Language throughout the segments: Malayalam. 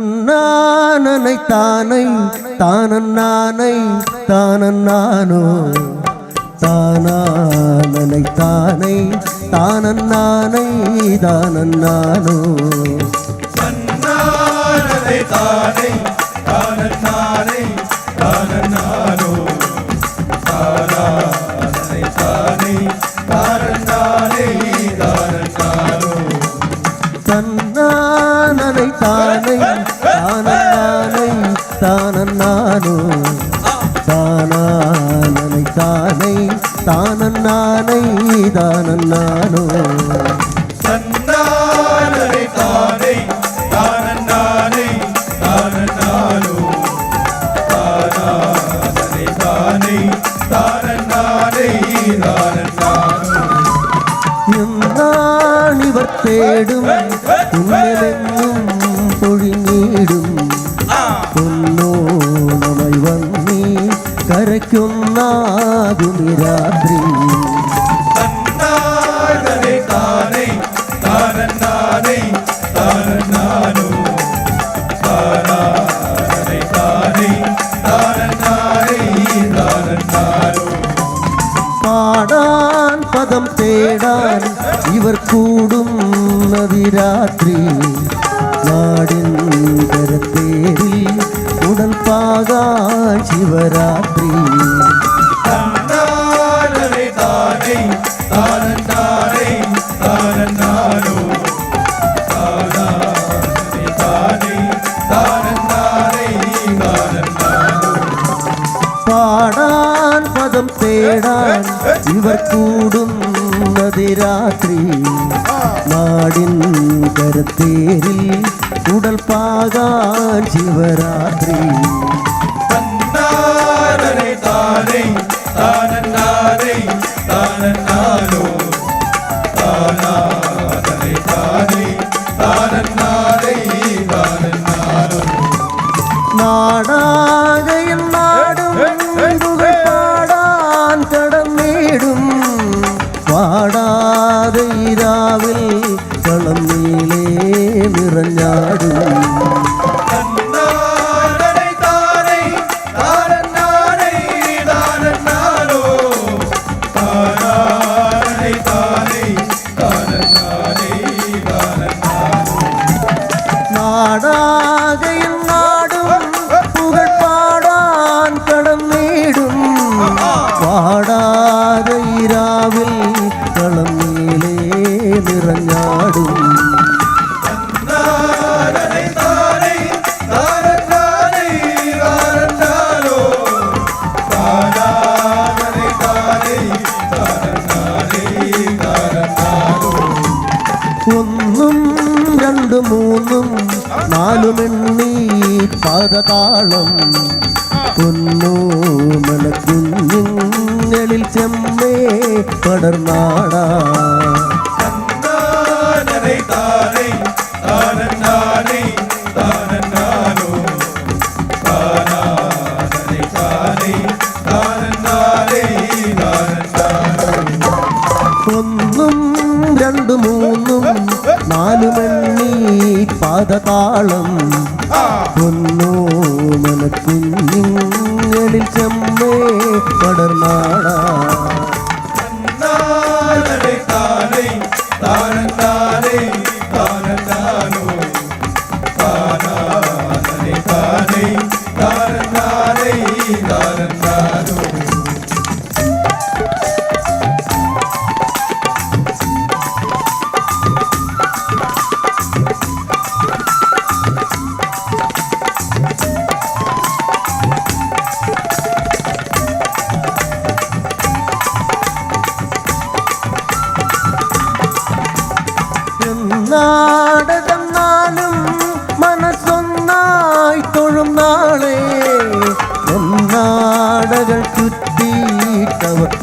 தன்னானனை தானை தானன்னானை தானன்னானோ தானானனை தானை தானன்னானை தானன்னானோ தன்னானனை தானை தானன்னானை தானன்னானோ தானானனை தானை தானன்னானை தானன்னானோ தன்னானனை தானை தானன்னானை தானன்னானோ தானானனை தானை தானன்னானை தானன்னானோ தன்னானனை தானை தானன்னானை தானன்னானோ தானானனை தானை தானன்னானை தானன்னானோ എന്നാണിവർ തേടും പുണ്യമെന്നും പൊഴിഞ്ഞിടും പൊന്നോണമായി വന്നീ കരയ്ക്കൊന്നാകുമി രാത്രി തന്നാനനെ താനെ താനന്നാനെ താനന്നാനോ താനാനനെ താനെ താനന്നാനെ താനന്നാനോ പാടാൻ പദം തേടാൻ ഇവർ കൂടുന്നതി രാത്രി നാടിൻ കരത്തേരിൽ ഉടൽ പാകാൻ ശിവരാത്രി തന്നാനനെ താനെ താനന്നാനെ താനന്നാനോ താനാനനെ താനെ താനന്നാനെ താനന്നാനോ പാടാൻ പദം തേടാൻ ഇവർ കൂടുന്നതി രാത്രി നാടിൻ കരത്തേരിൽ ഉടൽ പാകാൻ ശിവരാത്രി തന്നാനനെ താനെ താനന്നാനെ താനന്നാനോ താനാനനെ താനെ താനന്നാനെ താനന്നാനോ നാടാകയും നാടും പുകൾ പാടാൻ കടന്നിടും പാടാതെ ഇരാവിൽ കളം നീളേ നിറഞ്ഞാടും തന്നാനനെ താനെ താനന്നാനെ താനന്നാനോ താനാനനെ താനെ താനന്നാനെ താനന്നാനോ നാടാകയും നാടും പുകൾ പാടാൻ കടന്നിടും പാടാതെ ഇരാവിൽ കളം നീളേ നിറഞ്ഞാടും തന്നാനനെ താനെ താനന്നാനെ താനന്നാനോ താനാനനെ താനെ താനന്നാനെ താനന്നാനോ ഒന്നും രണ്ടും മൂന്നും നാലുമെണ്ണി പാദതാളം പൊന്നു മലക്കുഞ്ഞുങ്ങളിൽ ചെമ്മേ പടർനാടാ തന്നാനനെ താനെ താനന്നാനെ താനന്നാനോ താനാനനെ താനെ താനന്നാനെ താനന്നാനോ ഒന്നും രണ്ടും മൂന്നും നാലുമെണ്ണി പാദതാളം പൊന്നു മലക്കുഞ്ഞുങ്ങളിൽ ചെമ്മേ പടർനാടാ തന്നാനനെ താനെ താനന്നാനെ താനന്നാനോ താനാനനെ താനെ താനന്നാനെ താനന്നാനോ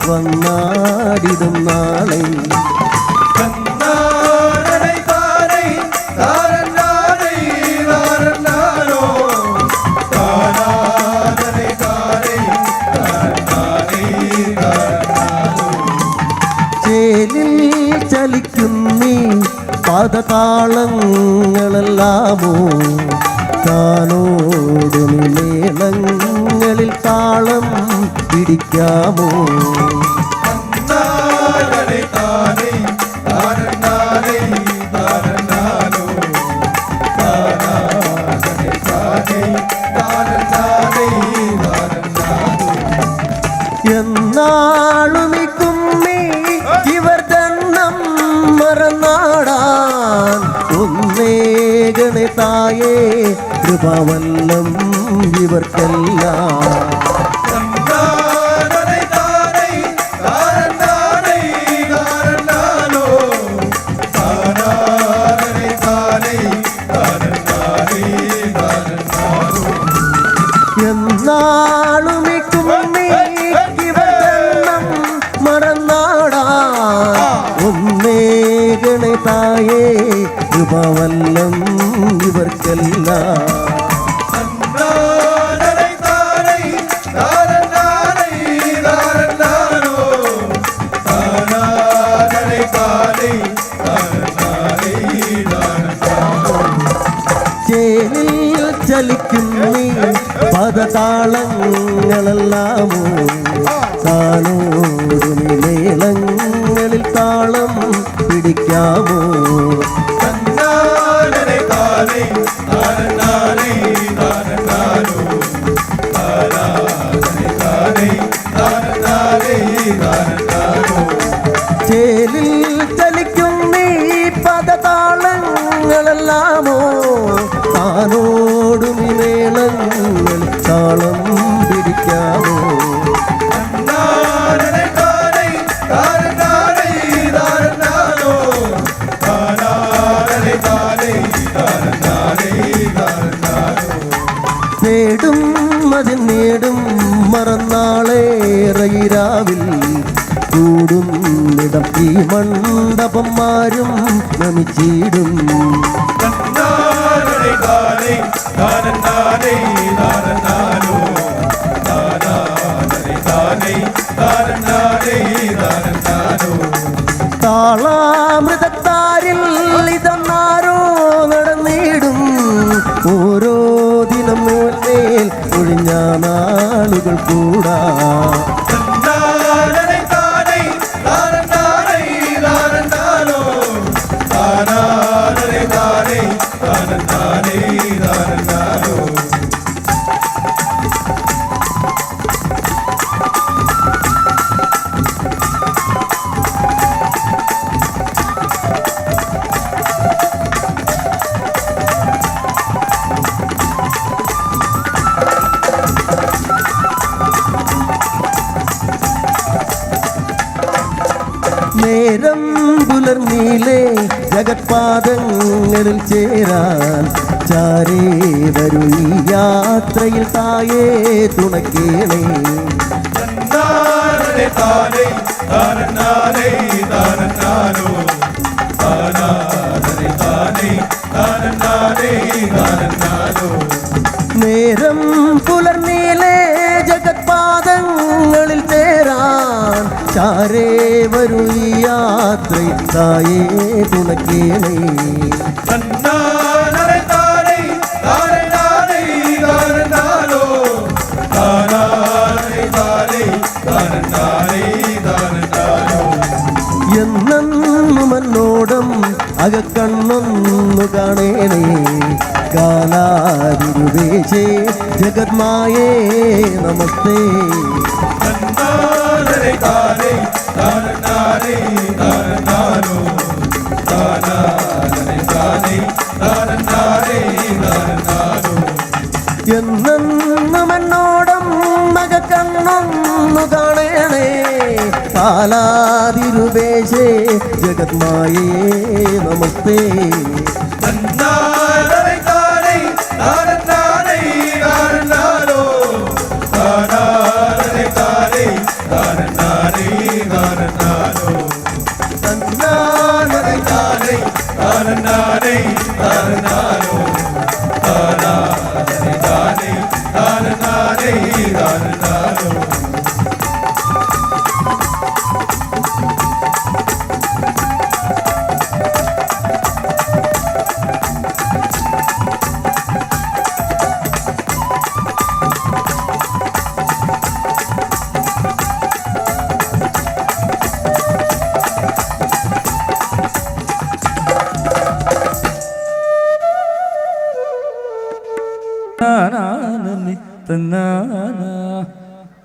വന്നാടിടും നാളെ തന്നാനേ താനേ താനേ താനോ താനേ താനേ ചേലിൽ ചലിക്കുന്നീ പദതാളങ്ങളെല്ലാമോ താനോടും മേളങ്ങളിൽ താളം പിടിക്കാമോ തന്നാനേ താനേ താനേ താനോ താനേ താനേ താനേ എന്നാളുമി കുമ്മി ഇവർ ദണ്ണം മറന്നാടാൻ ഒന്നേകണേ തായേ കൃപാവല്ലം ഇവർക്കെല്ലാം തന്നാനേ താനേ താനേ താനോ താനേ താനേ എന്നാളുമി കുമ്മി ഇവർ ദണ്ണം മറന്നാടാൻ ഒന്നേകണേ തായേ കൃപാവല്ലം ഇവർക്കെല്ലാം തന്നാനേ താനേ താനേ താനോ താനേ താനേ ചേലിൽ ചലിക്കുന്നീ പദതാളങ്ങളെല്ലാമോ താനോടും മേളങ്ങളിൽ താളം പിടിക്കാമോ തന്നാനേ താനേ താനേ താനോ താനേ താനേ താനോ ചേലിൽ ചലിക്കുന്നീ പദതാളങ്ങളെല്ലാമോ താനോടും മേളങ്ങളിൽ താളം പിടിക്കാമോ തന്നാനേ താനേ താനേ താനോ താനേ താനേ നേടും അതിൽ നേടും മറന്നാളേറയിരാവിൽ കൂടും ഇടം ഈ മണ്ഡപം മാരും നമിച്ചിടും തന്നാനേ താനേ താനേ താനോ താനേ താനേ താനോ താളാമൃതത്താരിൽ ഇതെന്നാരോ നടന്നിടും ഓരോ ദിനം മേൽ ഒഴിഞ്ഞ നാളുകൾ കൂടാ തന്നാനേ താനേ താനോ താനേ താനേ താനോ നേരം പുലർന്നീലേ ജഗത്പാദങ്ങളിൽ ചേരാൻ ചാരേ വരൂ ഈ യാത്രയിൽ തായേ തുണക്കേണേ തന്നാനേ താനേ താനോ താനേ താനോ നേരം പുലർന്നീലേ ജഗത്പാദങ്ങളിൽ ചേരാൻ ചാരേ വരൂ ഈ യാത്രയിൽ തായേ തുണക്കേണേ തന്നാനേ താനേ താനോ താനേ താനോ എന്നും എന്നോടം അകക്കണ്ണൊന്നു കാണേണേ കാലാതിരുവേശേ ജഗന്മായേ നമസ്തേ തന്നാനേ താനേ താനോ താനേ താനേ എന്നും എന്നോടം അകക്കണ്ണൊന്നു കാണേണേ കാലാതിരുവേശേ ജഗന്മായേ നമസ്തേ തന്നാനേ താനേ താനോ താനേ താനേ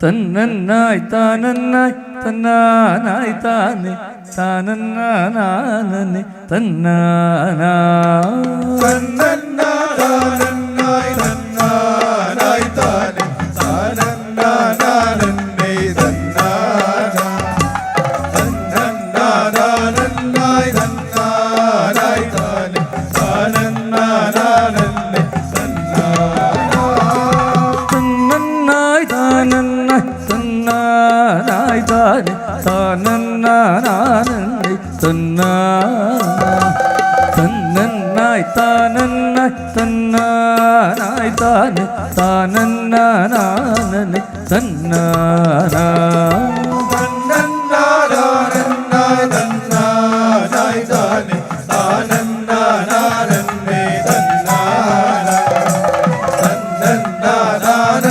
തന്നന്നായി താനന്നായി തന്നാനായി താനെ താനന്നാനാനനെ തന്നാനാ തന്നന്നാനാനന്നായി തന്നാനായി താനെ താനന്നാനാനന്നെ തന്നാനാ തന്നന്നാനാനന്നായി തന്നാനായി താനെ താനന്നാനാനന്നെ തന്നന്നായി താനന്നായി തന്നാനായി താനെ താനന്നാനാനന്നെ തന്നാനാ തന്നന്നായി താനന്നായി തന്നാനായി താനെ താനന്നാനാനനെ തന്നാനാ തന്നന്നാനാനന്നായി തന്നാനായി താനെ താനന്നാനാനന്നെ തന്നാനാ തന്നന്നാനാനന്നായി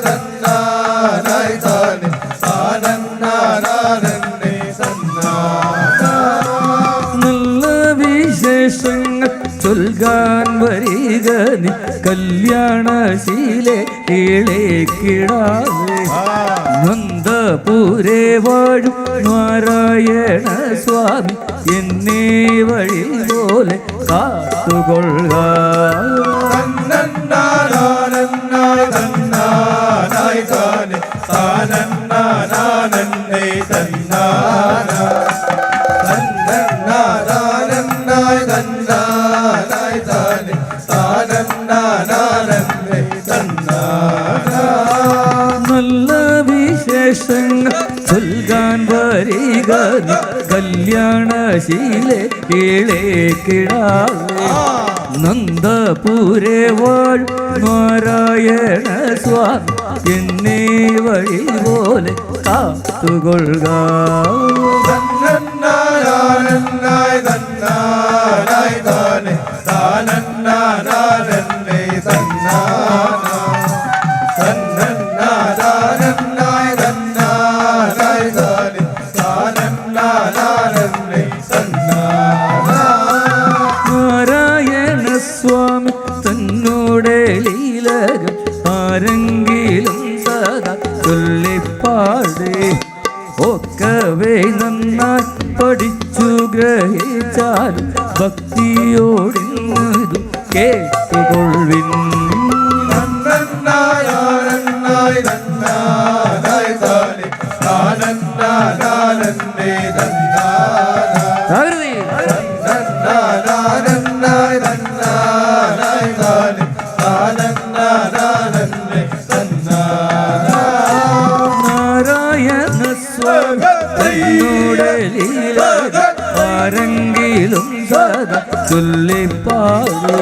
തന്നാനായി താനെ താനന്നാനാനന്നെ തന്നാനാ നല്ല വിശേഷങ്ങൾ ചൊൽകാൻ വരിക നീ കല്യാണശീലെ കേളേക്കിടാവേ നന്ദപുരേ വാഴും നാരായണ സ്വാമി എന്നെ വഴി പോലെ കാത്തുകൊള്ളുക തന്നന്നാനാനന്നായി തന്നാനായി താനെ താനന്നാനാനന്നെ തന്നാനാ തന്നന്നാനാനന്നായി തന്നാനായി താനെ താനന്നാനാനന്നെ തന്നാനാ നല്ല വിശേഷങ്ങൾ ചൊൽകാൻ വരിക നീ കല്യാണശീലെ കേളേക്കിടാവേ നന്ദപുരേ വാഴും നാരായണ സ്വാമി എന്നെ വഴി പോലെ കാത്തുകൊള്ളുക തന്നന്നാനാനന്നായി തന്നാനായി താനെ താനന്നാനാനന്നെ തന്നാനാ തന്നന്നാനാനന്നായി തന്നാനായി താനെ താനന്നാനാനന്നെ തന്നാനാ നാരായണ സ്വാമി തന്നോടെ ലീലകൾ ആരെങ്കിലും സദാ ചൊല്ലിപ്പാടേ ഒക്കവേ നന്നായി പഠിച്ചു ഗ്രഹിച്ചാലും ഭക്തിയോടിന്നത് കേട്ടുകൊള്ളിൻ തന്നന്നാനാനന്നായി തന്നാനായി താനെ താനന്നാനാനന്നെ തന്നാനാ തകൃതി തന്നന്നാനാനന്നായി തന്നാനായി താനെ താനന്നാനാനന്നെ തന്നാനാ നാരായണ സ്വാമി തന്നോടെ ലീലകൾ ആരെങ്കിലും സദാ ചൊല്ലിപ്പാടേ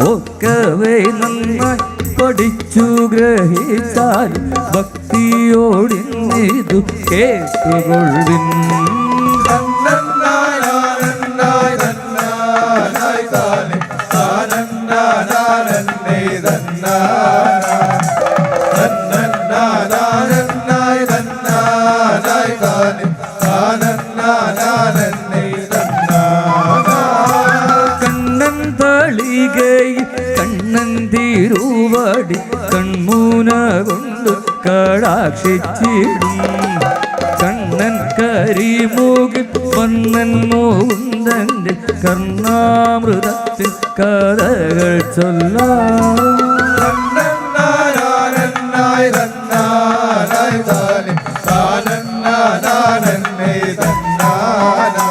ഒക്കവേ നന്നായി പഠിച്ചു ഗ്രഹിച്ചാലും ഭക്തിയോടിന്നിതു കേട്ടുകൊള്ളിൻ തന്നന്നാനാനന്നായി തന്നാനായി താനെ താനന്നാനാനന്നെ തന്നാനാ തന്നന്നാനാനന്നായി തന്നാനായി താനെ താനന്നാനാനന്നെ തന്നാനാ കണ്ണൻ തളികയിൽ കണ്ണൻ തിരുവടി കൺമൂന കൊണ്ട് കടാക്ഷിച്ചിടും കണ്ണൻ കരിമൂകിൽ വണ്ണൻ മോകുന്ദന്റെ കർണാമൃതത്തിൽ കഥകൾ ചൊല്ലാം തന്നന്നാനാനന്നായി തന്നാനായി താനെ താനന്നാനാനന്നെ തന്നാനാ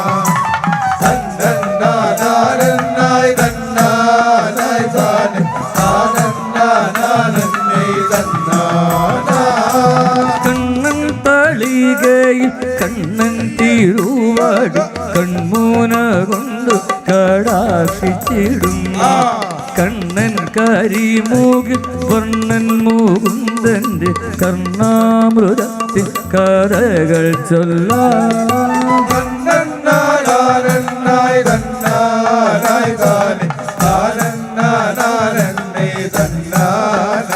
തന്നന്നാനാനന്നായി തന്നാനായി താനെ താനന്നാനാനന്നെ തന്നാനാ കണ്ണൻ തളികയിൽ കണ്ണൻ തിരുവടി കൺമൂന കൊണ്ട് കടാക്ഷിച്ചിടും കണ്ണൻ കരിമൂകിൽ വർണ്ണൻ മൂകും ഗോവിന്ദന്റെ കർണാമൃതത്തിൽ കഥകൾ ചൊല്ലാം തന്നന്നാനാരന്നായി തന്നാനായി താനെ താനന്നാനാരന്നേ തന്നാന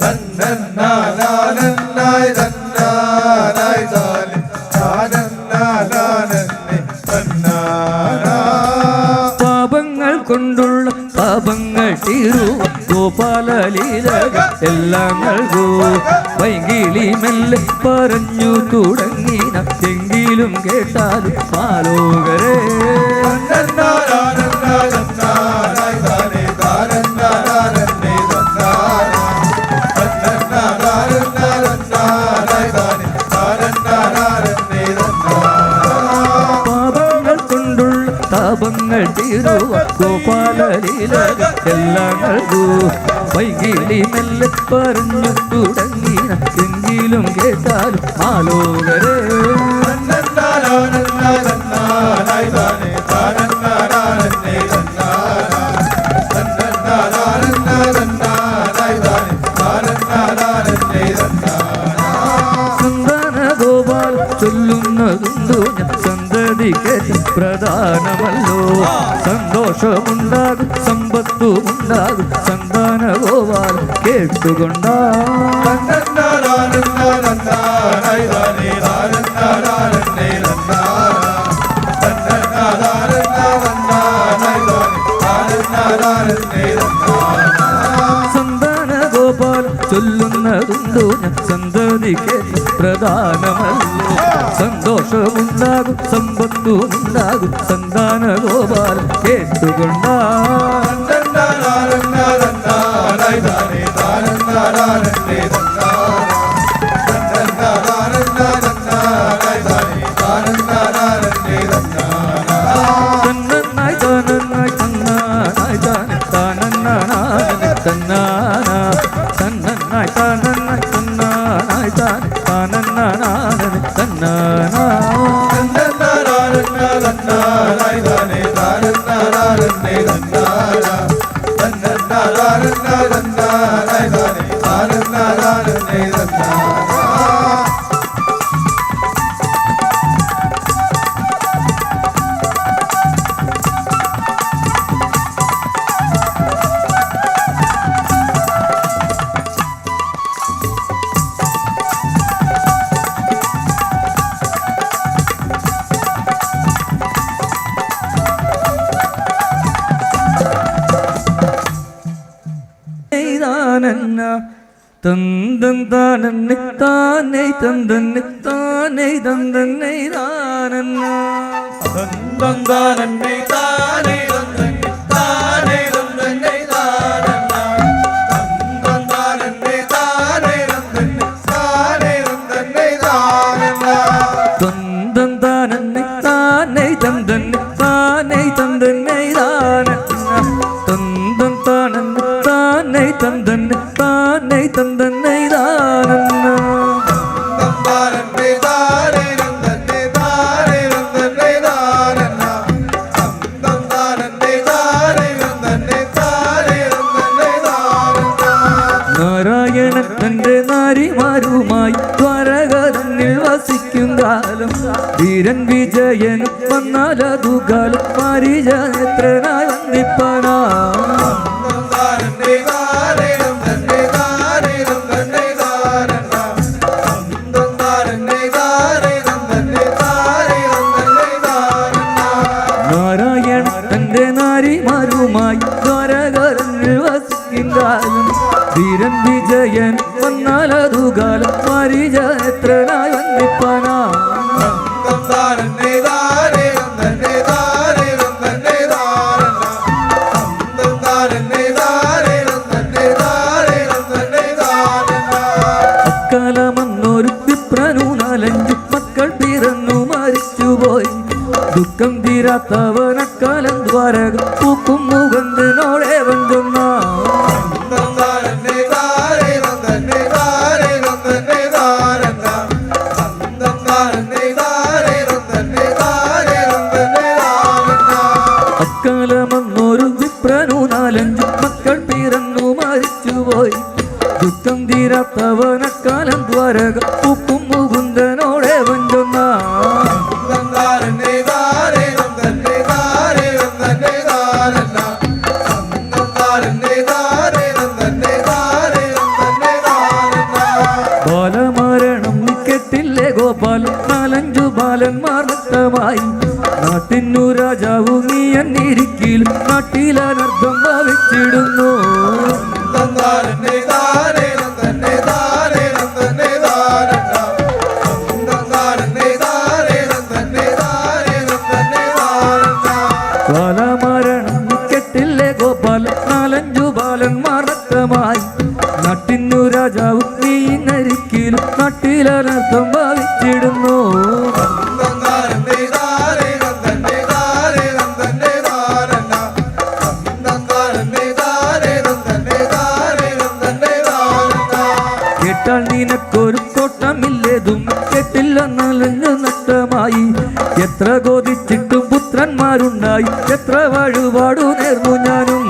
തന്നന്നാനാരന്നായി തന്നാനായി താനെ താനന്നാനാരന്നേ തന്നാന പാപങ്ങൾ കൊണ്ടുള്ള പാപങ്ങൾ തീരൂ ഗോപാലലീലകൾ എല്ലാം നൽകൂ വൈകിളി മെല്ലെ പറഞ്ഞു തുടങ്ങിന എങ്കിലും കേട്ടാലും ആലോകരേ തന്നന്നാനാരന്നായി താനെ താനന്നാനാരന്നേ തന്നാന തന്നന്നാനാരന്നായി താനെ താനന്നാനാരന്നേ തന്നാന പാപങ്ങൾ കൊണ്ടുള്ള താപങ്ങൾ തീരുവ ഗോപാലലീലകൾ എല്ലാം നൽകൂ വൈകിളി മെല്ലെ പറഞ്ഞു തുടങ്ങിന എങ്കിലും കേട്ടാലും ആലോകരേ തന്നന്നാനാരന്നായി താനെ താനന്നാനാരന്നേ തന്നാന തന്നന്നാനാരന്നായി താനെ താനന്നാനാരന്നേ തന്നാന സന്താന ഗോപാൽ ചൊല്ലുന്നതുണ്ടോ ഞാൻ സന്തതിക്ക് പ്രധാനമല്ലോ സന്തോഷമുണ്ടാകും സമ്പത്തുമുണ്ടാകും സന്താന ഗോപാൽ കേട്ടുകൊണ്ടാ തന്നന്നാനാരന്നായി താനെ താനന്നാനാരന്നേ തന്നാന തന്നന്നാനാരന്നായി താനെ താനന്നാനാരന്നേ തന്നാന സന്താന ഗോപാൽ ചൊല്ലുന്നതുണ്ടോ ഞാൻ സന്തതിക്ക് പ്രധാനമല്ലോ സന്തോഷമുണ്ടാകും സമ്പത്തുമുണ്ടാകും സന്താന ഗോപാൽ കേട്ടുകൊണ്ടാ തന്നന്നാനാരന്നായി താനെ താനന്നാനാരന്നേ തന്നാന തന്നന്നാനാരന്നായി താനെ താനന്നാനാരന്നേ തന്നാന തന്നന്നായി താനന്നായി തന്നാനായി താനെ താനന്നാനായി തന്നാന തന്നന്നായി താനന്നായി തന്നാനായി താനെ താനന്നാനായി തന്നാന തന്നന്നാനാരന്നായി താനെ താനന്നാനാരന്നേ തന്നാന തന്നന്നാനാരന്നായി താനെ താനന്നാനാരന്നേ തന്നാന താനന്ന തന്തൻ താനന്നെ താനേ തന്തന്നെ താനേ തന്തന്നെ താനന്ന തന്നന്നാരന്നേ താനേ തന്നന്നേ താനേ തന്നന്നേ താനന്ന തന്നന്നാരന്നേ താനേ തന്നന്നേ താനേ തന്നന്നേ താനന്ന തന്തൻ താനന്നെ താനേ തന്തന്നെ താനേ തന്തന്നെ താനന്ന തന്തൻ താനന്നെ താനേ തന്തന്നെ താനേ തന്തന്നെ താനന്ന തന്നന്നാരന്നേ താനേ തന്നന്നേ താനേ തന്നന്നേ താനന്ന തന്നന്നാരന്നേ താനേ തന്നന്നേ താനേ തന്നന്നേ താനന്ന നാരായണൻ തന്റെ നാരിമാരുമായി ദ്വാരക തന്നിൽ വസിക്കും കാലം ധീരൻ വിജയനും വന്നാലതു കാലം പാരിജാത്രനായി വന്ദിപ്പനാ തന്നന്നാരന്നേ താനേ തന്നന്നേ താനേ തന്നന്നേ താനന്ന തന്നന്നാരന്നേ താനേ തന്നന്നേ താനേ തന്നന്നേ താനന്ന നാരായണൻ തന്റെ നാരിമാരുമായി ദ്വാരക തന്നിൽ വസിക്കും കാലം ധീരൻ വിജയൻ വന്നാലതു കാലം പാരിജാത്രനായി വന്ദിപ്പനാ തന്നന്നാരന്നേ താനേ തന്നന്നേ താനേ തന്നന്നേ താനന്ന തന്നന്നാരന്നേ താനേ തന്നന്നേ താനേ തന്നന്നേ താനന്ന അക്കാലമന്നൊരു വിപ്രനു 4-5 മക്കൾ പിറന്നു മരിച്ചുപോയി ദുഃഖം തീരാത്തവനക്കാലം ദ്വാരക പൂക്കും മുഖത്തിനോടെ വഞ്ചൊന്ന തന്നന്നാരന്നേ താനേ തന്നന്നേ താനേ തന്നന്നേ താനന്ന തന്നന്നാരന്നേ താനേ തന്നന്നേ താനേ തന്നന്നേ താനന്ന അക്കാലമന്നൊരു വിപ്രനു 4-5 മക്കൾ പിറന്നു മരിച്ചുപോയി ദുഃഖം തീരാത്തവനക്കാലം തീരാത്തവനക്കാലം ദ്വാരക പൂക്കും മുകുന്ദനോടെ വഞ്ചൊന്ന തന്നാരന്നെ താരേ തന്നെ താരേ തന്നെ താരന്ന തന്നാരന്നെ താരേ തന്നെ താരേ തന്നെ താരന്ന ബാലമരണം നിക്കത്തില്ലേ ഗോപാലൻ നാലഞ്ചു ബാലന്മാർ നഷ്ടമായി നാട്ടിനു രാജാവു നീ എന്നിരിക്കലും നാട്ടിലനർത്ഥം ഭാവിച്ചിടുന്നു തന്നാരന്നെ താരേ തന്നെ താരേ തന്നെ താരന്ന തന്നാരന്നെ താരേ തന്നെ താരേ തന്നെ താരന്ന ബാലമരണം നിക്കത്തില്ലേ ഗോപാലൻ നാലഞ്ചു ബാലന്മാർ നഷ്ടമായി നാട്ടിനു രാജാവു നീ എന്നിരിക്കലും നാട്ടിലനർത്ഥം ഭാവിച്ചിടുന്നു തന്നാരന്നെ താരേ തന്നെ താരേ തന്നെ താരന്ന തന്നാരന്നെ താരേ തന്നെ താരേ തന്നെ താരന്ന കേട്ടാൽ നിനക്കൊരു കോട്ടമില്ലേതും കേട്ടില്ല നാലഞ്ചു നഷ്ടമായി എത്ര കോതിച്ചിട്ടും പുത്രന്മാരുണ്ടായി എത്ര വഴിപാടു നേർന്നു ഞാനും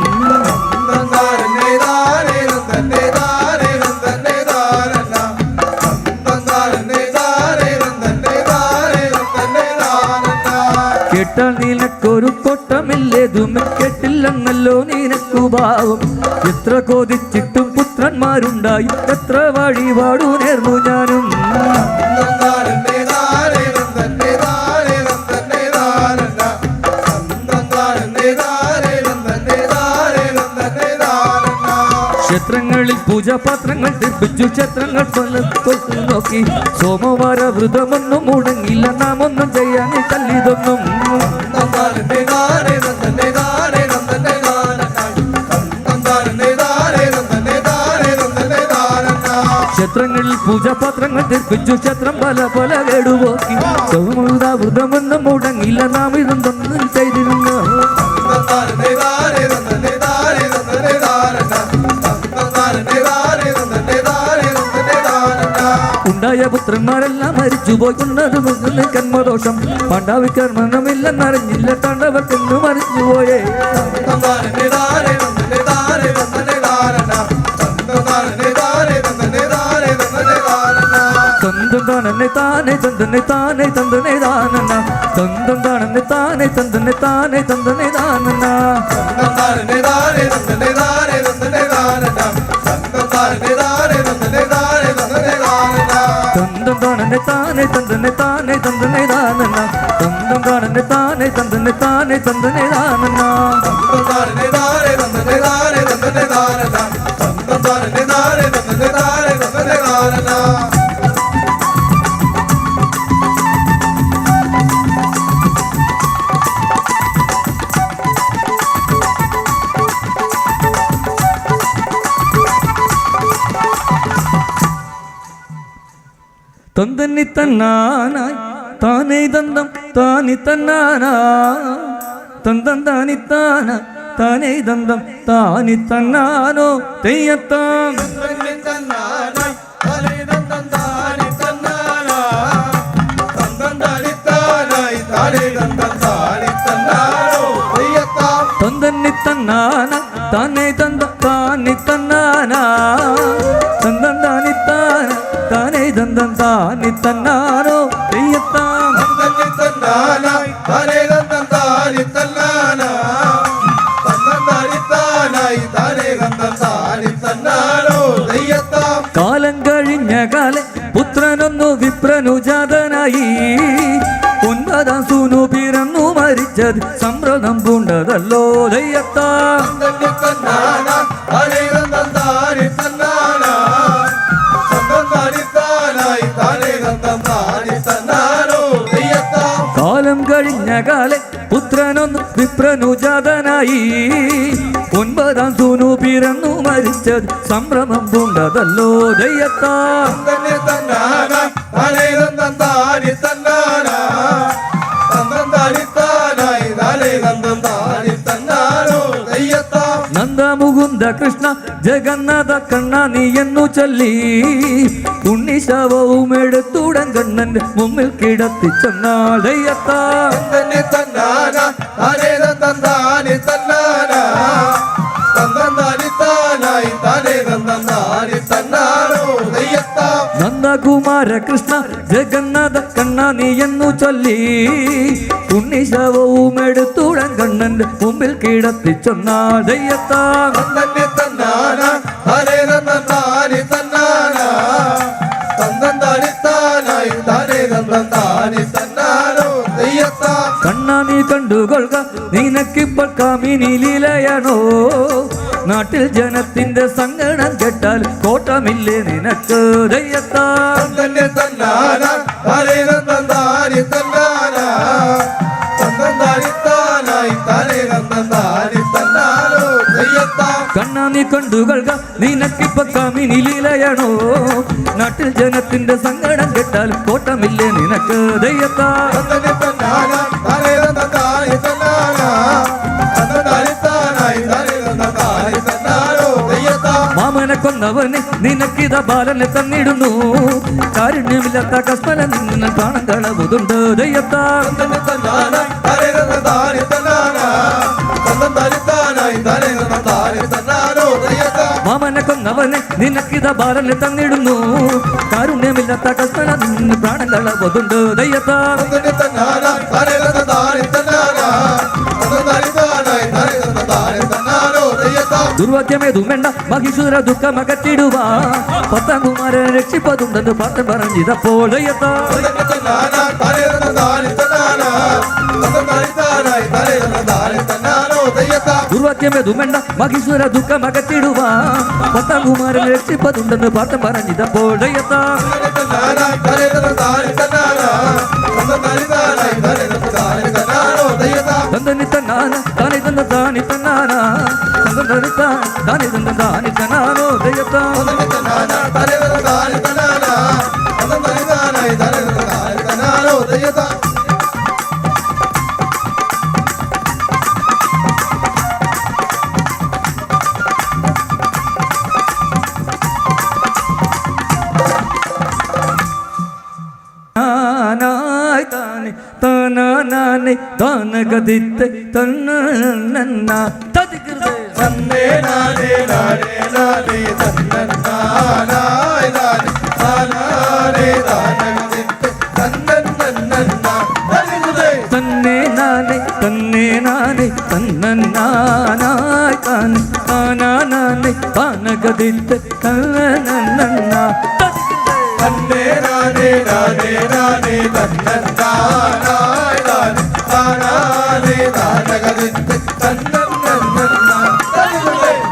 തന്നാരന്നെ താരേ തന്നെ താരേ തന്നെ താരന്ന തന്നാരന്നെ താരേ തന്നെ താരേ തന്നെ താരന്ന കേട്ടാൽ നിനക്കൊരു കോട്ടമില്ലേതും കേട്ടില്ലെന്നല്ലോ നിനക്കു ഭാവം എത്ര കോതിച്ചിട്ടും പുത്രന്മാരുണ്ടായി എത്ര വഴിപാടു നേർന്നു ഞാനും തന്നാരന്നെ താരേ തന്നെ താരേ തന്നെ താരന്ന തന്നാരന്നെ താരേ തന്നെ താരേ തന്നെ താരന്ന ക്ഷേത്രങ്ങളിൽ പൂജാപാത്രങ്ങൾ തീർപ്പിച്ചു ക്ഷേത്രങ്ങൾ കൊല്ലു നോക്കി സോമവാര വ്രതമൊന്നും മുടങ്ങില്ല നാം ഒന്നും ചെയ്യാൻ തല്ലിതൊന്നും തന്നാരന്നെ താരേ തന്നെ താരേ തന്നെ താരന്ന തന്നാരന്നെ താരേ തന്നെ താരേ തന്നെ താരന്ന ക്ഷേത്രങ്ങളിൽ പൂജാപാത്രങ്ങൾ തീർപ്പിച്ചു ക്ഷേത്രം പല പല കേടുപോക്കി സോമവാര വ്രതമൊന്നും മുടങ്ങില്ല നാം ഇതൊന്നും ചെയ്തിരുന്നു തന്നാരന്നെ താരേ തന്നെ താരേ തന്നെ താരന്ന തന്നാരന്നെ താരേ തന്നെ താരേ തന്നെ താരന്ന ഉണ്ടായ പുത്രന്മാരെല്ലാം മരിച്ചുപോയി കൊണ്ടത് കന്മദോഷം പാണ്ഡവിക്കർ മരണമില്ലെന്നറിഞ്ഞില്ല താണ്ഡവർക്കെന്നു മരിച്ചുപോയേ തന്നാരന്നെ താരേ തന്നെ താരേ തന്നെ താരന്ന തന്നാരന്നെ താരേ തന്നെ താരേ തന്നെ താരന്ന തന്തം താനെ താനെ തന്തനെ താനെ തന്തനെ താനന്ന തന്തം താനെ താനെ തന്തനെ താനെ തന്തനെ താനന്ന തന്നാരന്നെ താരേ തന്നെ താരേ തന്നെ താരന്ന തന്നാരന്നെ താരേ തന്നെ താരേ തന്നെ താരന്ന തന്തം താനെ താനെ തന്തനെ താനെ തന്തനെ താനന്ന തന്തം താനെ താനെ തന്തനെ താനെ തന്തനെ താനന്ന തന്നാരന്നെ താരേ തന്നെ താരേ തന്നെ താരന്ന തന്നാരന്നെ താരേ തന്നെ താരേ തന്നെ താരന്ന തന്തന്നി തന്നാനായി താനേ തന്തം താനി തന്നാനാ തന്തം താനി താന താനേ തന്തം താനി തന്നാനോ തെയ്യത്താം തന്നെ തന്നാനായി താനേ തന്തം താനി തന്നാനാ തന്തം താനി താനായി താനേ തന്തം താനി തന്നാനോ തെയ്യത്താം തന്തന്നി തന്നാന താനേ തന്തം താനി തന്നാനാ തന്തം താനി താന താനേ തന്തം താനി തന്നാനോ തെയ്യത്താം തന്നെ തന്നാനായി താനേ തന്തം താനി തന്നാനാ തന്തം താനി താനായി താനേ തന്തം താനി തന്നാനോ തെയ്യത്താം കാലം കഴിഞ്ഞ കാലം പുത്രനൊന്നു വിപ്രനുജാതനായി 9 സൂനു പിറന്നു മരിച്ചത് സമ്പ്രദം പൂണ്ടതല്ലോ ദയ്യത്താ തന്നെ തന്നാനാ താനേ തന്തം താനി തന്നാനാ തന്തം താനി താനായി താനേ തന്തം താനി തന്നാനോ തെയ്യത്താം കാലം കഴിഞ്ഞ കാലം പുത്രനൊന്നു വിപ്രനുജാതനായി 9 സൂനു പിറന്നു മരിച്ചത് സംഭ്രമം പൂണ്ടതല്ലോ ദയ്യത്താ തന്നെ തന്നാനാ താനേ തന്തം താനി തന്നാനാ തന്തം താനി താനായി താനേ തന്തം താനി തന്നാനോ തെയ്യത്താം നന്ദമുകുന്ദ കൃഷ്ണ ജഗന്നാഥ കണ്ണ നീ എന്നു ചൊല്ലി ഉണ്ണിശവവും എടുത്തുടൻ കണ്ണന്റെ മുമ്പിൽ കിടത്തി ചെന്നാൽ ദയ്യത്താ തന്നെ തന്നാനാ താനേ തന്തം താനി തന്നാനാ തന്തം താനി താനായി താനേ തന്തം താനി തന്നാനോ നന്ദകുമാര കൃഷ്ണ ജഗന്നാഥ കണ്ണ നീ എന്നു ചൊല്ലി ഉണ്ണിശവവും എടുത്തുടൻ കണ്ണന്റെ മുമ്പിൽ കിടത്തി ചൊന്നാൽ ദയ്യത്താ തന്നെ തന്നാന ഹരേ തന്നാനി തന്നാന തന്നായി ഹരേ തന്നാനി തന്നാനോ ദയ്യത്താ കണ്ണ നീ കണ്ടുകൊള്ളുക നിനക്കിപ്പോൾ കാമിനി ലീലയാണോ നാട്ടിൽ ജനത്തിന്റെ സങ്കടം കേട്ടാൽ കോട്ടമില്ലേ നിനക്ക് ദയ്യത്താ തന്നെ തന്നാന ഹരേ തന്നാനി തന്നാന തന്നായി ഹരേ തന്നാനി തന്നാനോ ദയ്യത്താ കണ്ണ നീ കണ്ടുകൊള്ളുക നിനക്കിപ്പോ കാമിനി ലീലയാണോ നാട്ടിൽ ജനത്തിന്റെ സങ്കടം കേട്ടാൽ കോട്ടമില്ലേ നിനക്ക് ദയ്യത്താ തന്നെ തന്നാന ഹരേ തന്നാനി തന്നാന തന്നായി ഹരേ തന്നാനി തന്നാനോ ദയ്യത്താ മാമനെ കൊന്നവനെ നിനക്കിത ബാലനെ തന്നിടുന്നു കാരുണ്യമില്ലാത്ത കസ്മല നിന്നെ കാണാൻ കളവുതുണ്ട് ദയ്യത്താ തന്നെ തന്നാന ഹരേ തന്നാനി തന്നാന തന്നായി ഹരേ തന്നാനി തന്നാനോ ദയ്യത്താ മാമനെ കൊന്നവനെ നിനക്കിത ബാലനെ തന്നിടുന്നു കാരുണ്യമില്ലാത്ത കസ്മല നിന്നെ പ്രാണൻ കളവുതുണ്ട് ദയ്യത്താ തന്നെ തന്നാന ഹരേ തന്നാനി തന്നാന തന്നായി തന്നാനോ ദയ്യത്താ ദുർവാക്യമേതും വേണ്ട മഹിഷൂര ദുഃഖമകറ്റിടുവാ പത്താം കുമാരനെ രക്ഷിപ്പതുണ്ടെന്ന് പാട്ടൻ പറഞ്ഞിതപ്പോൾ ദയ്യത്താ തന്നെ തന്നാന ഹരേ തന്നാനി തന്നാന തന്നായി തന്നാനോ ദയ്യത്താ ദുർവാക്യമേതും വേണ്ട മഹിഷൂര ദുഃഖമകറ്റിടുവാ പത്താം കുമാരനെ രക്ഷിപ്പതുണ്ടെന്ന് പാട്ടൻ പറഞ്ഞിതപ്പോൾ ദയ്യത്താ തന്നെ തന്നാന ഹരേ തന്നാനി തന്നാന തന്നായി തന്നാനോ ദയ്യത്താ തന്തനി തന്നാന താനി തന്ന താനി തന്നാന തന്തനി താനി തന്ന താനി തന്നാനോ ദയ്യത്താ തന്നെ തന്നാന ഹരേ തന്നാനി തന്നാന തന്നായി തന്നാനോ ദയ്യത്താ നാനായി താനെ താനാനെ താനഗതിത്തെ തന്ന തതികൃതേ തന്നേ നാനേ നാനേ നാനേ തന്നന്നാനായി നാനേ നാനാനേ താനഗതിത്തെ തന്നന്നന്നന്നാ തന്നെ നാനെ തന്നനാനായി താനെ താനാനെ താനഗതിത്തെ തന്ന തന്നേ നാനേ നാനേ നാനേ തന്നന്നാനായി നാനേ താനാനേ താനഗതിത്തെ തന്നന്നന്നന്നാ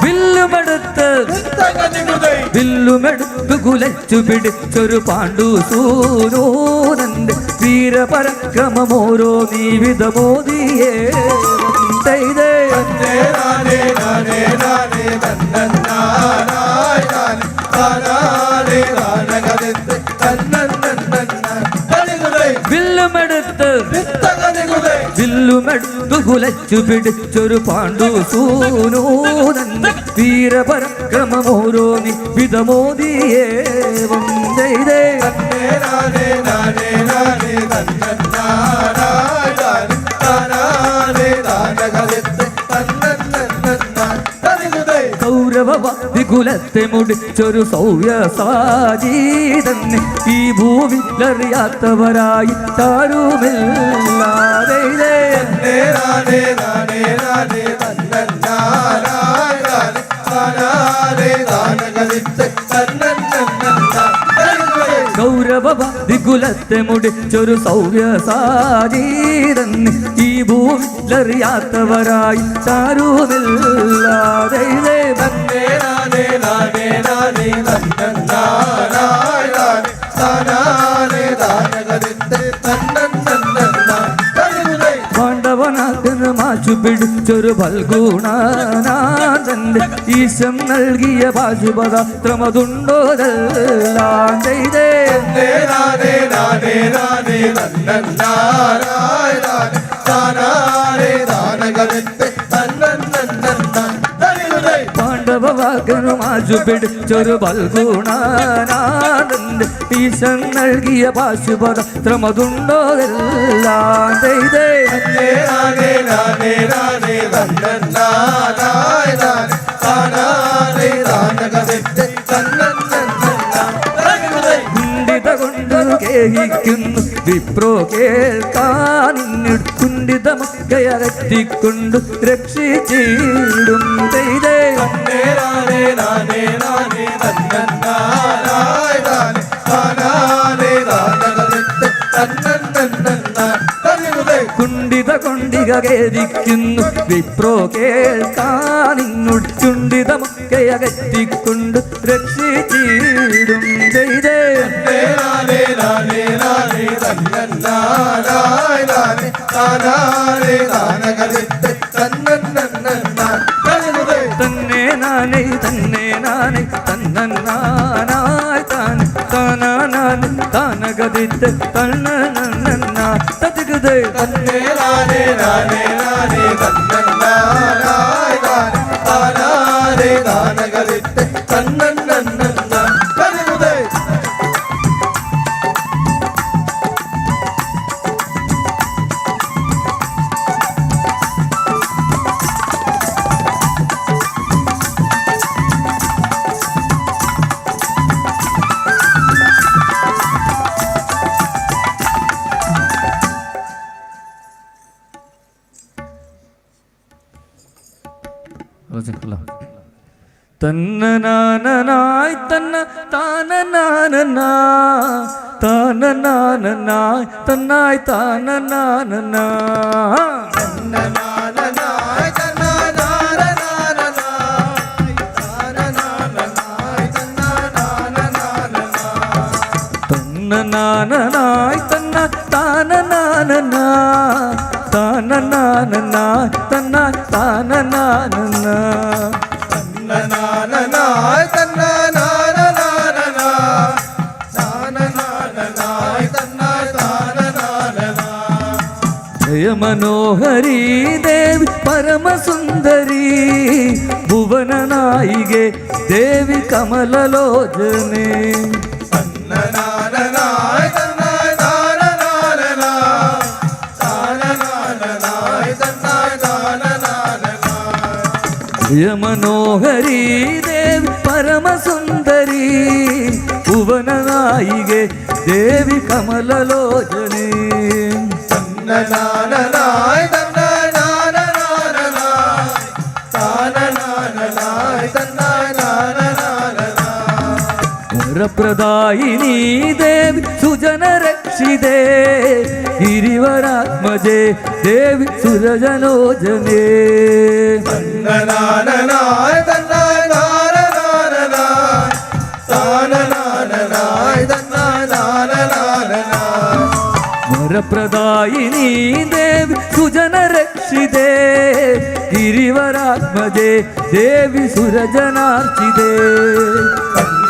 വില്ലുമെടുത്ത് വില്ലുമെടുത്തു കുലച്ചു പിടിച്ചൊരു പാണ്ഡു സൂനോനന്റെ വീരപരക്രമമോരോ നീവിധമോദിയേ ചെയ്തേ തന്നേ നാനേ നാനേ നാനേ തന്നന്നാനായി നാനേ താനാനേ താനഗതിത്തെ തന്നന്നന്നന്നാ വില്ലുമെടുത്ത് വില്ലുമെടുത്തു കുലച്ചു പിടിച്ചൊരു പാണ്ഡു സൂനോനന്റെ വീരപരക്രമമോരോ വിധമോദിയേവം ചെയ്തേ തന്നേ നാനേ നാനേ നാനേ തന്നന്നാനായി നാനേ താനാനേ താനഗതിത്തെ തന്നന്നന്നന്നാ കൗരവകുലത്തെ മുടിച്ചൊരു സൗര്യസാജീതന്നെ ഈ ഭൂവിലറിയാത്തവരായി താരുമില്ലാതെ തന്നേ നാനേ നാനേ നാനേ തന്നന്നാനായി നാനേ താനാനേ താനഗതിത്തെ തന്നന്നന്നന്നാ കൗരവകുലത്തെ മുടിച്ചൊരു സൗര്യസാജീതന്നെ ഈ ഭൂവിലറിയാത്തവരായി താരുമില്ലാതെ തന്നേ നാനേ നാനേ നാനേ തന്നന്നാനായി നാനേ താനാനേ താനഗതിത്തെ തന്നന്നന്നന്നാ പാണ്ഡവനാഥന് മാച്ചു പിടിച്ചൊരു ഫൽഗുണനാഥന്റെ ഈശം നൽകിയ പാശുപതാത്രമതുണ്ടോതെല്ലാം ചെയ്തേ തന്നേ നാനേ നാനേ നാനേ തന്നന്നാനായി നാനേ താനാനേ താനഗതിത്തെ തന്നന്നന്നന്നാ പാണ്ഡവവാകനു മാച്ചു പിടിച്ചൊരു ഫൽഗുണനാഥന്റെ ഈശം നൽകിയ പാശുപതാത്രമതുണ്ടോതെല്ലാം ചെയ്തേ തന്നേ നാനേ നാനേ നാനേ തന്നന്നാനായി നാനേ താനാനേ താനഗതിത്തെ തന്നന്നന്നന്നാ ആഗ്രഹിക്കുന്നു വിപ്രോ കേൾക്കാനിന്നിട് കുണ്ഠിതമൊക്കെ അകറ്റിക്കൊണ്ട് രക്ഷിച്ചിടും ചെയ്തേ തന്നേ നാനേ നാനേ നാനേ തന്നന്നാനായ താനേ താനാനേ താനകതിട്ട് തന്നന്നന്നന്നാ തന്നിരുതേ കുണ്ഠിത കൊണ്ടിക ഖേദിക്കുന്നു വിപ്രോ കേൾക്കാനിന്നുട് ചുണ്ഠിതമൊക്കെ അകറ്റിക്കൊണ്ട് രക്ഷിച്ചിടും ചെയ്തേ നാനേ നാനേ നാനേ തന്നന്നാനായ താനേ താനാനേ താനകതിട്ട് തന്നന്നന്നന്നാ തന്നിരുതേ തന്നെ നാനേ തന്നനാനായി താൻ താനാനാൻ താനഗതിത്ത് തന്നനന്ന തജഗതേ തന്നേ നാനേ നാനേ നാനേ തന്നന്നാനായ താനേ താനാനേ താനകതിട്ട് തന്നന്നന്നന്നാ തന്നിരുതേ തന്നനാനായി തന്ന താനനാനനാ താനനാനനായി തന്നായി താനനാനനാ തന്നനാനായ തന്നനാനനാനനാ താനനാനനായ തന്നനാനനാനനാ തന്നനാനനായി തന്ന താനനാനനാ താനനാനനായി തന്നായി താനനാനനാ തന്നനാനനായ തന്നനാനനാനനാ താനനാനനായ തന്നനാനനാനനാ ജയമനോഹരീ ദേവി പരമസുന്ദരി ഭുവനനായികെ ദേവി കമലലോചനെ തന്നനാനനായ തന്നനാനനാനനാ താനനാനനായ തന്നനാനനാനനാ ജയമനോഹരീ ദേവി പരമസുന്ദരി ഭുവനനായികെ ദേവി കമലലോചനെ തന്നനാനനായ തന്നനാനനാനനാ താനനാനനായ തന്നനാനനാനനാ വരപ്രദായിനി ദേവി സുജനരക്ഷിതേ ഗിരിവരാത്മജേ ദേവി സുരജനോജനേ തന്നനാനനായ തന്നനാനനാനനാ താനനാനനായ തന്നനാനനാനനാ വരപ്രദായിനി ദേവി സുജനരക്ഷിതേ ഗിരിവരാത്മജേ ദേവി സുരജനാർച്ചിതേ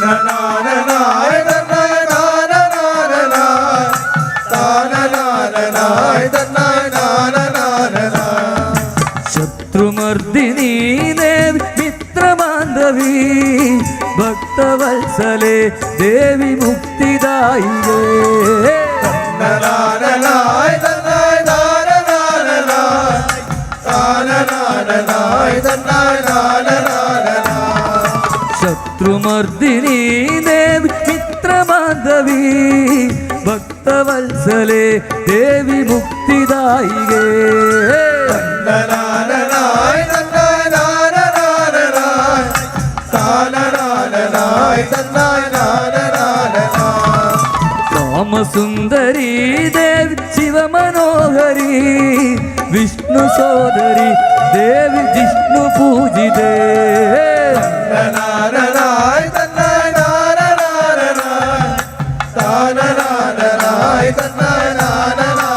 തന്നനാനനായ തന്നനാനനാനനാ താനനാനനായ തന്നനാനനാനനാ ശത്രുമർദിനി ദേവി മിത്രമാന്ധവി ഭക്തവത്സലേ ദേവി മുക്തിദായികേ തന്നനാനനായ തന്നനാനനാനനാ താനനാനനായ തന്നനാനനാനനാ ശത്രുമർദിനി ദേവി മിത്രമാധവി ഭക്തവത്സലേ ദേവി മുക്തിദായികേ തന്നനാനനായ തന്നനാനനാനനാ താനനാനനായ തന്നനാനനാനനാ കാമസുന്ദരി ദേവി ശിവമനോഹരി വിഷ്ണു സോദരി ദേവി ജിഷ്ണു പൂജിതേ തന്നനാനനായ തന്നനാനനാനനാ താനനാനനായ തന്നനാനനാനനാ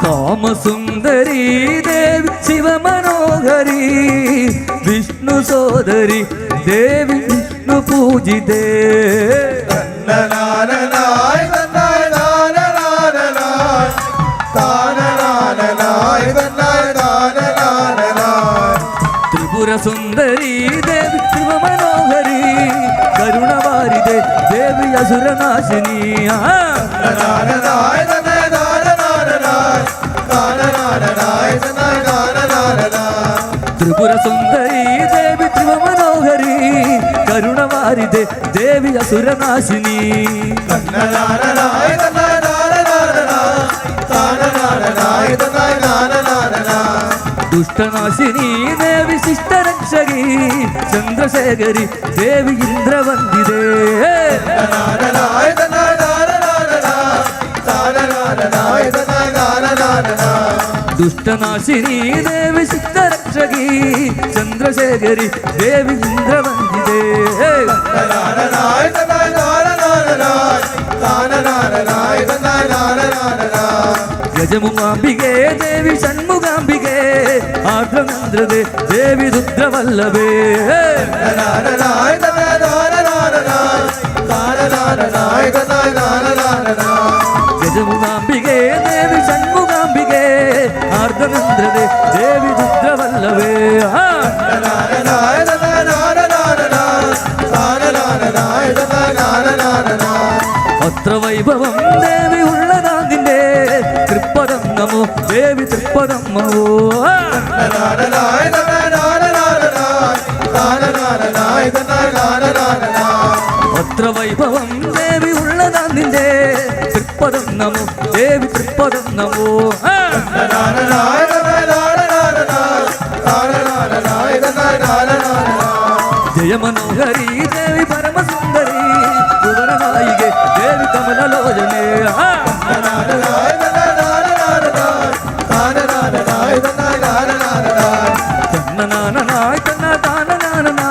കാമസുന്ദരി ദേവി ശിവമനോഹരി വിഷ്ണു സോദരി ദേവി വിഷ്ണു പൂജിതേ തന്നനാനനായ തന്നനാനനാനനാ താനനാനനായ തന്നനാനനാനനാ ത്രിപുരസുന്ദരി ദേവി ശിവമനോഹരി കരുണവാരിദേ ദേവി അസുരനാശിനി തന്നനാനനായ തന്നനാനനാനനാ താനനാനനായ തന്നനാനനാനനാ ത്രിപുരസുന്ദരി ദേവി ശിവമനോഹരി കരുണവാരിദേ വന്ദിതേ ദേവി അസുരനാശിനി ദുഷ്ടനാശിനി ദേവി ശിഷ്ടരക്ഷകി ചന്ദ്രശേഖരി ദേവി ഇന്ദ്രവന്ദിതേ ദുഷ്ടനാശിനി ദേവി ശിഷ്ടരക്ഷകി ചന്ദ്രശേഖരി ദേവി ഇന്ദ്രവന്ദിതേ ഗജമുഖാംബികേ ദേവി ഷൺമുഖാംബികേ ആർദ്രനന്ദ്രതേ ദേവി രുദ്രവല്ലഭേ ഗജമുഖാംബികേ ദേവി ഷൺമുഖാംബികേ ആർദ്രനന്ദ്രതേ ദേവി രുദ്രവല്ലഭേ പത്രവൈഭവം ദേവി ഉള്ളതാതിന്റെ തൃപ്പദം നമോ ദേവി തൃപ്പദം നമോ പത്രവൈഭവം ദേവി ഉള്ളതാതിന്റെ തൃപ്പദം നമോ ദേവി തൃപ്പദം നമോ ജയമനോഹരി ദേവി പരമസുന്ദരി ഭുവനനായികെ ദേവി കമലലോചനേ തന്നനാനായ് തന്ന താനനാനനാ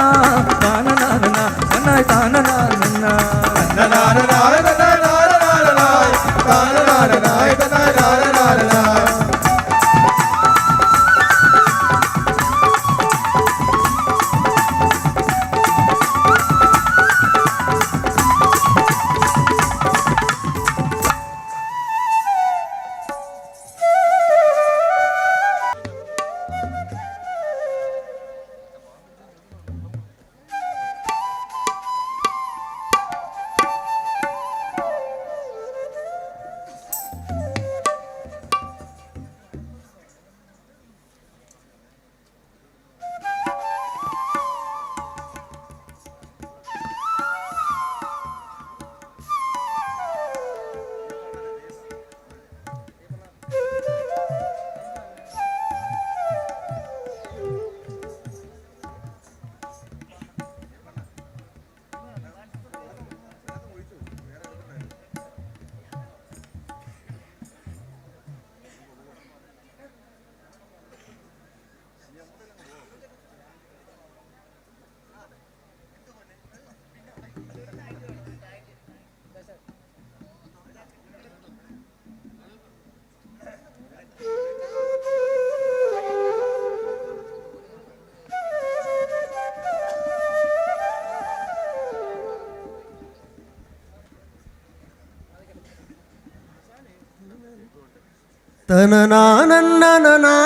താനനാനനാ തന്നായ് താനനാനനാ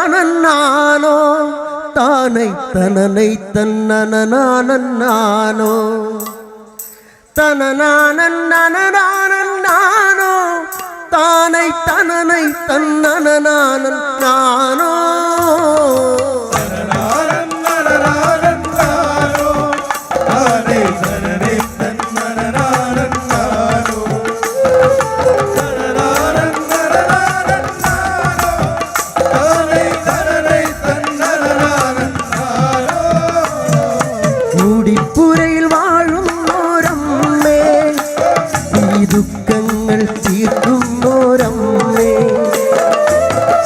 തനനാനോ താനൈ തനനൈ തന്നനനാനോ തനനാനോ താനൈ തനനൈ തന്നനനാനോ കൂടിപ്പുരയിൽ വാഴുന്നോരമ്മേ ഈ ദുഃഖങ്ങൾ തീർക്കുന്നോരമ്മേ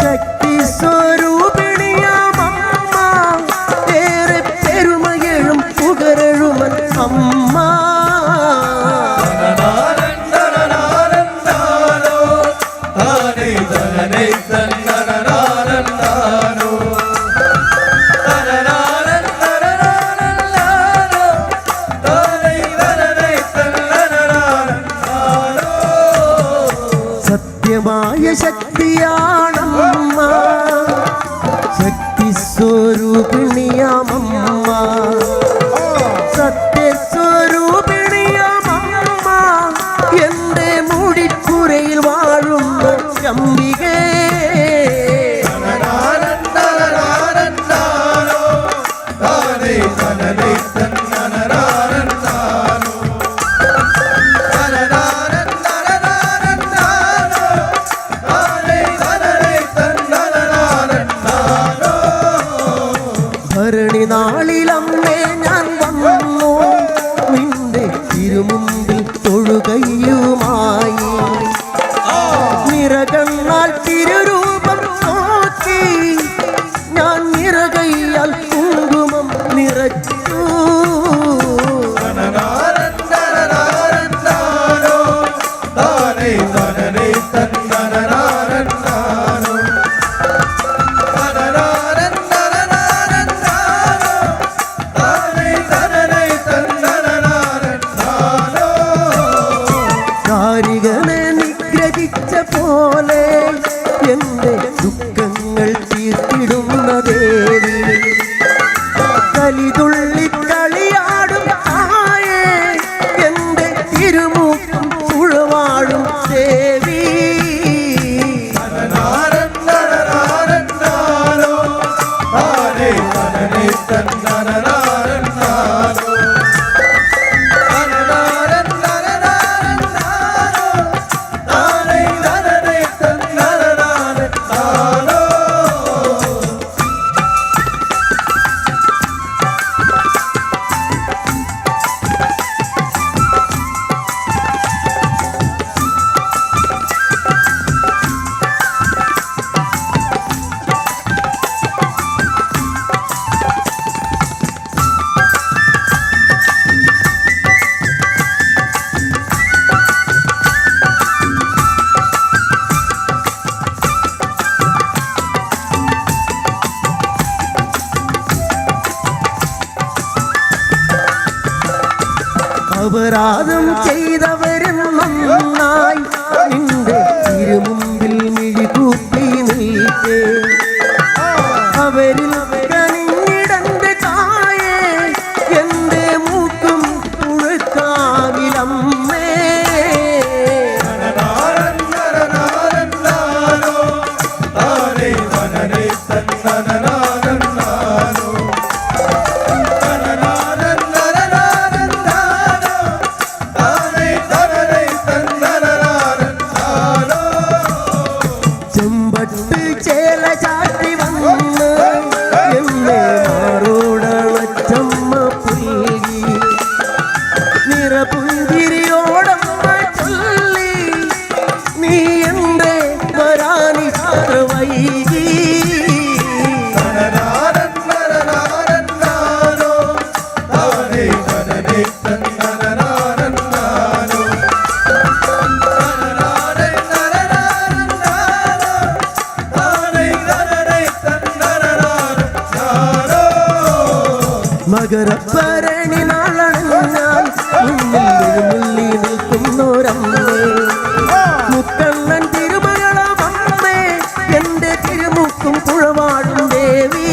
ശക്തി സ്വരൂപിണിയാമമ്മ ഏറെ പെരുമയെഴും പുകരഴുമൻ അമ്മ സത്യമായ ശക്തിയാണമ്മ ശക്തി സ്വരൂപിണിയാമമ്മ സത്യസ്വരൂപിണിയാമമ്മ എന്റെ മുടിപ്പുരയിൽ വാഴുന്ന അംബികേ തിരുമുമ്പിൽ തൊഴുകയുമായി നിറകണ്ണാൽ തിരുരൂപം നോക്കി ഞാൻ നിറകയ്യാൽ കുങ്കുമം നിറച്ചു കാരികനെ നിഗ്രഹിച്ച പോലെ എന്റെ ദുഃഖങ്ങൾ തീർത്തിടുന്ന ദേവി കലിതുള്ളി കളിയാടും തായേ എന്റെ തിരുമുഖം ഉഴവാഴും ദേവി അപരാധം ചെയ്തവരും നന്നായി നിന്റെ തിരുമുമ്പിൽ മിഴികൂപ്പി നിൽക്കേ അവരിൽ കനിഞ്ഞിടന്റെ തായേ എന്റെ മൂക്കും പുഴുക്കാവിലമ്മേ ചെമ്പട്ട് ചേല ചാട്ടി വന്ന് എന്നെ മാറോടച്ചമ്മ പുൽകി നിറപുഞ്ചിരിയോടമ്മ ചൊല്ലി നീ എന്റെ വരാനിത്ര വൈകി മകരപ്പരണി നാളണഞ്ഞാൽ മുന്നിൽ നിൽക്കുന്നോരമ്മേ മുക്കണ്ണൻ തിരുമകളമമ്മേ എന്റെ തിരുമുക്കും പുഴവാടും ദേവി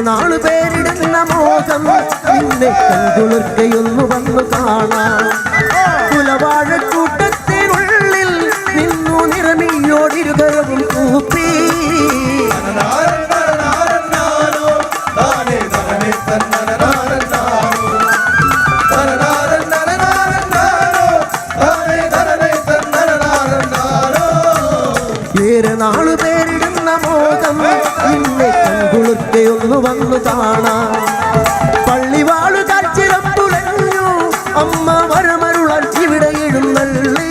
നാളു പേരിടുന്ന മോഹം നിന്നെ കൺകുളിർക്കയൊന്നു വന്നു കാണാം കുലവാഴക്കൂട്ടത്തിനുള്ളിൽ നിന്നു നിറമിയോടിരുകരവും കൂപ്പി നാളു പേരിടുന്ന മോഹം നിന്നെ കൺകുളിർക്കയൊന്നു വന്നു കാണാം പള്ളിവാളു കാച്ചിറപ്പുലഞ്ഞു അമ്മ വരമരുളാൻ ഇവിടെ എഴുന്നള്ളി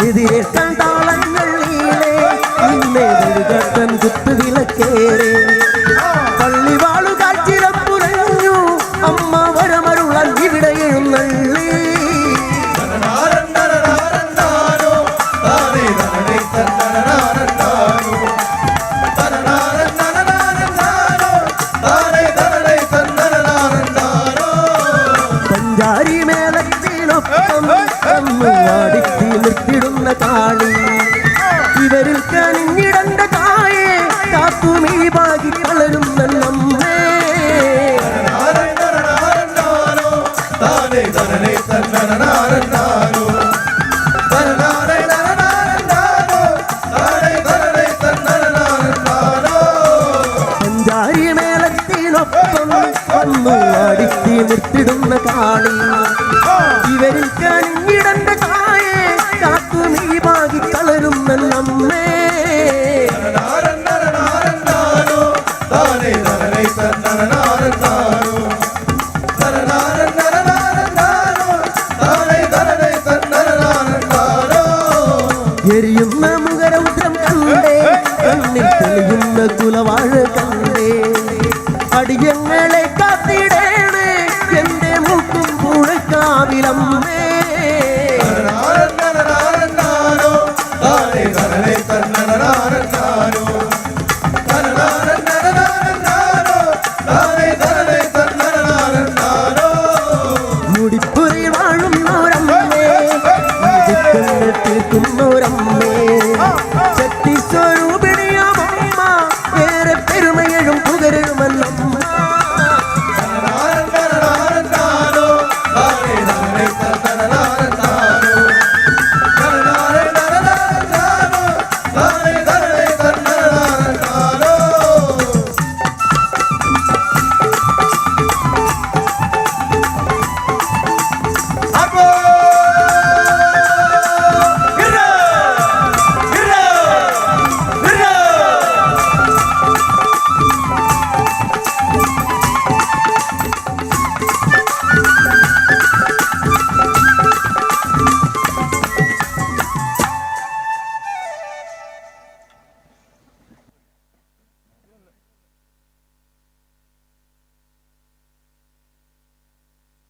എതിരേറ്റാൻ താളങ്ങളിലെ നിന്നെ വെളുകട്ടൻ കുത്തുവിലക്കേറെ പള്ളിവാളു കാച്ചിറപ്പുലഞ്ഞു അമ്മ വരമരുളാൻ ഇവിടെ എഴുന്നള്ളി പഞ്ചാരി മേളത്തിനൊപ്പം വാടിത്തി നിർത്തിടുന്ന കാളി ഇവരിൽ കനിഞ്ഞിടണ്ട തായേ കാത്തുമീ ഭാഗി തെളിയുന്ന മുഖരൗദ്രം കണ്ടേ കണ്ണിൽ തെളിയുന്ന കുലവാഴ കണ്ടേ അടിയങ്ങളെ കാത്തിടേണേ എന്റെ മുക്കും പുഴക്കാവിലമ്മേ മുടിപ്പുരി വാഴുന്നോരമ്മേ തീർക്കുന്നോരമ്മേ